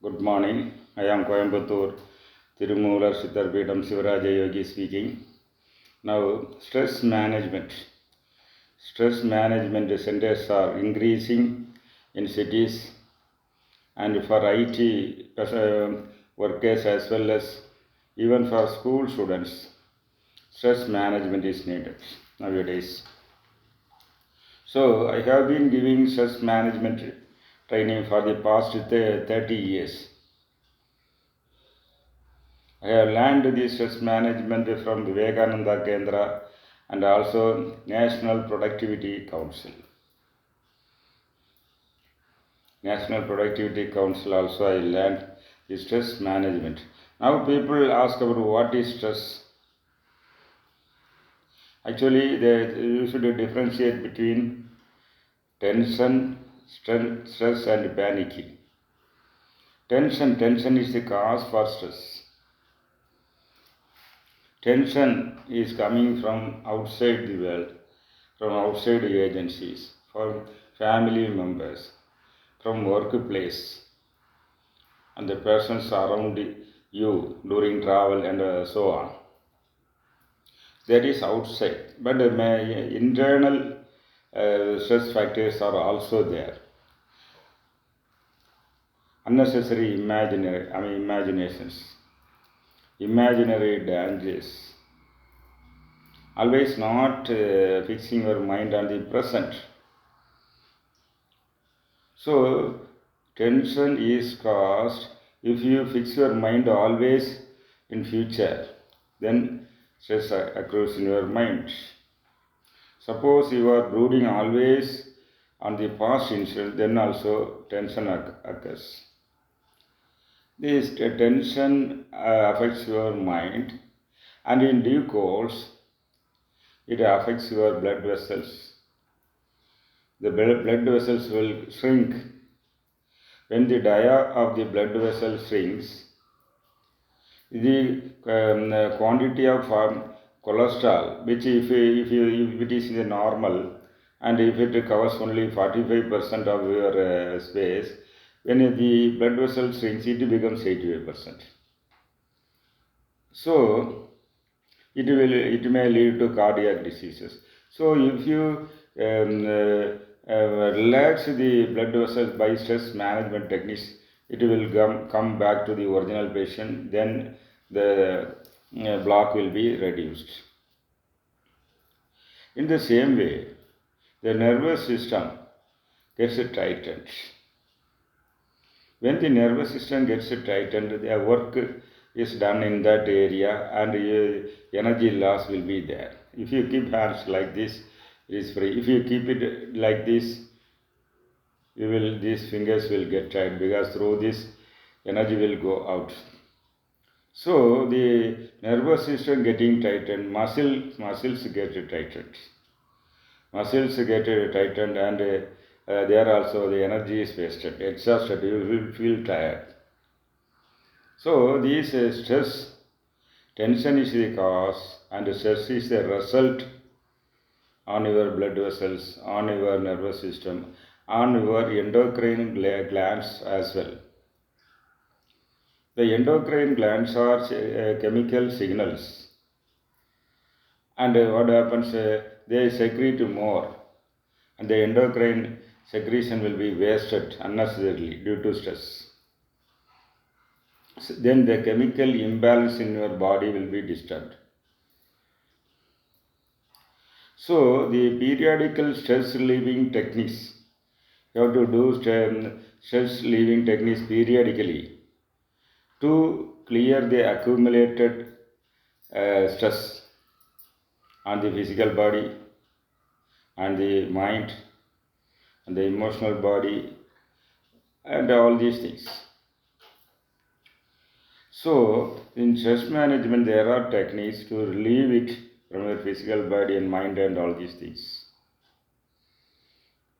Good morning. I am Coimbatore, Tirumular Siddharpeetham Sivaraja Yogi speaking. Now, stress management. Stress management centers are increasing in cities and for IT workers as well as even for school students. Stress management is needed nowadays. So, I have been giving stress management training for the past 30 years. I have learned this stress management from Vivekananda Kendra and also National Productivity Council. National Productivity Council also I learned the stress management. Now people ask about what is stress. Actually, you should differentiate between tension, stress and panic. Tension is the cause for stress. Tension is coming from outside the world, from outside agencies, from family members, from workplace, and the persons around you during travel and so on. That is outside, but internal stress factors are also there. Unnecessary imaginations, imaginary dangers. Always not fixing your mind on the present. So, tension is caused if you fix your mind always in future, then stress occurs in your mind. Suppose you are brooding always on the past incident, then also tension occurs. This tension affects your mind, and in due course, it affects your blood vessels. The blood vessels will shrink. When the dia of the blood vessel shrinks, the quantity of cholesterol, which if it is in the normal, and if it covers only 45% of your space, when the blood vessel shrinks, it becomes 85%. So it may lead to cardiac diseases. So if you relax the blood vessels by stress management techniques, it will come back to the original patient, then the block will be reduced. In the same way, the nervous system gets tightened. When the nervous system gets tightened, the work is done in that area and energy loss will be there. If you keep hands like this, it is free. If you keep it like this, these fingers will get tired because through this energy will go out. So the nervous system getting tightened, muscles get tightened. Muscles get tightened and there also the energy is wasted, exhausted, you will feel tired. So this stress, tension is the cause and stress is the result on your blood vessels, on your nervous system, on your endocrine glands as well. The endocrine glands are chemical signals, and what happens, they secrete more, and the endocrine secretion will be wasted unnecessarily due to stress. Then the chemical imbalance in your body will be disturbed. So the periodical stress relieving techniques, you have to do stress relieving techniques periodically to clear the accumulated stress on the physical body and the mind and the emotional body and all these things. So in stress management there are techniques to relieve it from your physical body and mind and all these things.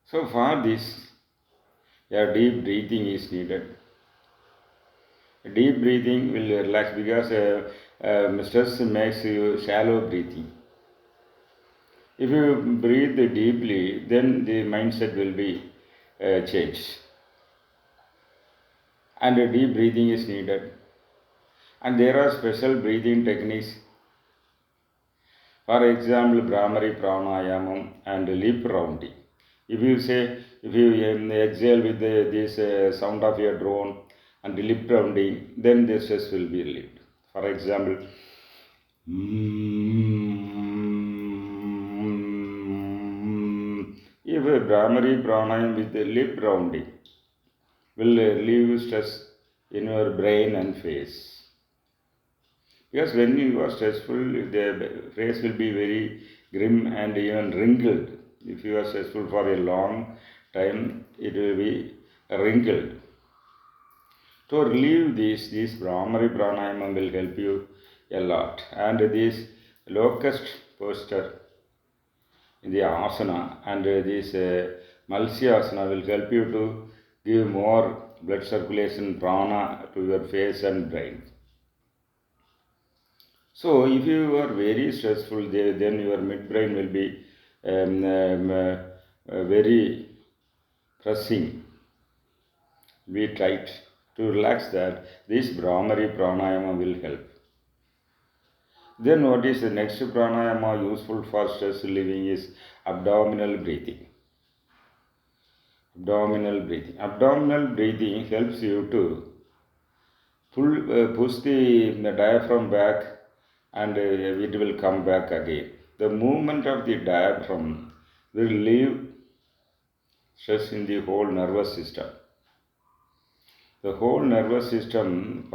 So for this, a deep breathing is needed. Deep breathing will relax because stress makes you shallow breathing. If you breathe deeply, then the mindset will be changed. and deep breathing is needed. And there are special breathing techniques. For example, Brahmari Pranayamam and lip rounding. If you exhale with this sound of your drone and lip rounding, then the stress will be relieved. For example, if a Brahmari Pranayam with the lip rounding will relieve stress in your brain and face. Because when you are stressful, the face will be very grim and even wrinkled. If you are stressful for a long time, it will be wrinkled. To relieve this Brahmari Pranayama will help you a lot. And this locust posture in the asana and this Malsya asana will help you to give more blood circulation prana to your face and brain. So, if you are very stressful, then your midbrain will be very pressing, be tight. To relax that, this Brahmari Pranayama will help. Then what is the next pranayama useful for stress relieving is abdominal breathing. Abdominal breathing helps you to push the diaphragm back and it will come back again. The movement of the diaphragm will relieve stress in the whole nervous system. The whole nervous system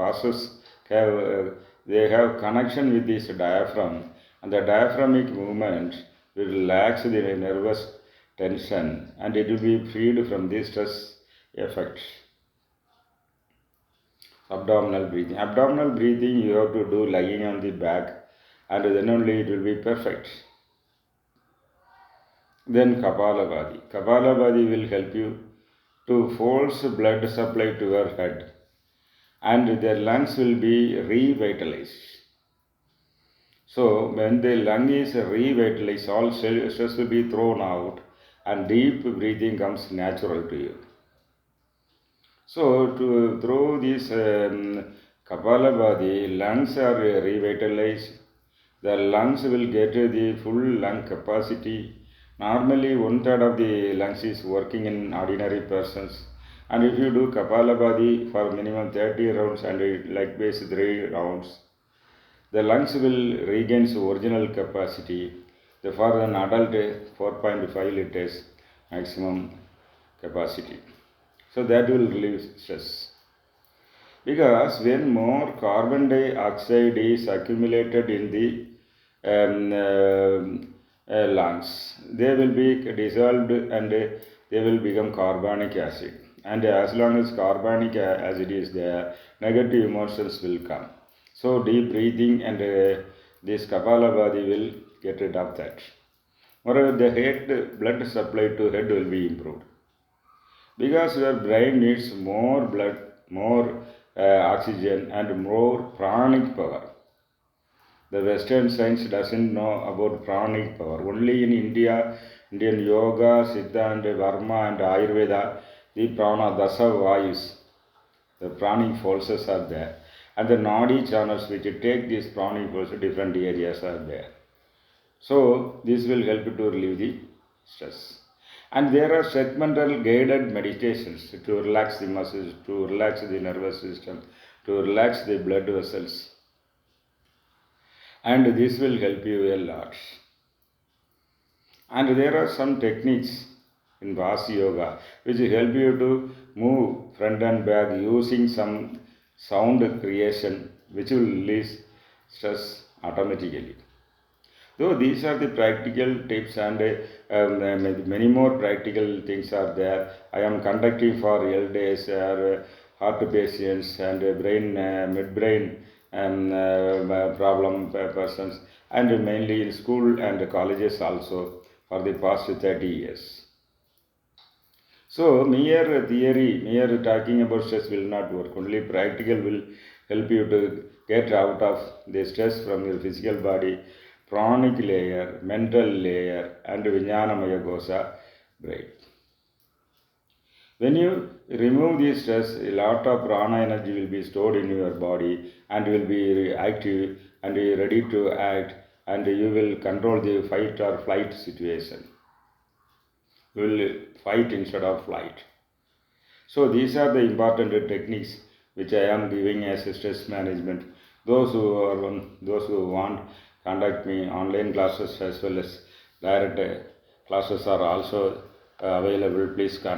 they have connection with this diaphragm, and the diaphragmic movement will relax the nervous tension and it will be freed from the stress effect. Abdominal breathing you have to do lying on the back, and then only it will be perfect. Then Kapalabhati will help you to force blood supply to your head, and the lungs will be revitalized. So when the lung is revitalized, all stress will be thrown out and deep breathing comes natural to you. So through this Kapalabhati, lungs are revitalized. The lungs will get the full lung capacity. Normally 1/3 of the lungs is working in ordinary persons. And if you do Kapalabhati for minimum 30 rounds and likewise 3 rounds, the lungs will regain its original capacity. For an adult, 4.5 liters maximum capacity. So that will relieve stress. Because when more carbon dioxide is accumulated in the lungs, they will be dissolved and they will become carbonic acid. And as long as carbonic acid is there, negative emotions will come. So deep breathing and this Kapalabhati will get rid of that. Moreover, the head blood supply to head will be improved. Because your brain needs more blood, more oxygen and more pranic power. The Western science doesn't know about pranic power. Only in India, Indian yoga, Siddha and Varma and Ayurveda, the prana dasa vayus, the pranic forces are there. And the Nadi channels which take these pranic forces, different areas are there. So this will help you to relieve the stress. And there are segmental guided meditations to relax the muscles, to relax the nervous system, to relax the blood vessels. And this will help you a lot. And there are some techniques in Vasi Yoga which help you to move front and back using some sound creation which will release stress automatically. Though these are the practical tips and many more practical things are there. I am conducting for elders, heart patients and midbrain problem persons, and mainly in school and colleges also for the past 30 years. So mere theory, mere talking about stress will not work. Only practical will help you to get out of the stress from your physical body, pranic layer, mental layer and Vijnanamaya Kosha brain. When you remove the stress, a lot of prana energy will be stored in your body and will be active and ready to act, and you will control the fight or flight situation. You will fight instead of flight. So these are the important techniques which I am giving as a stress management. Those who want, contact me. Online classes as well as direct classes are also available. Please contact.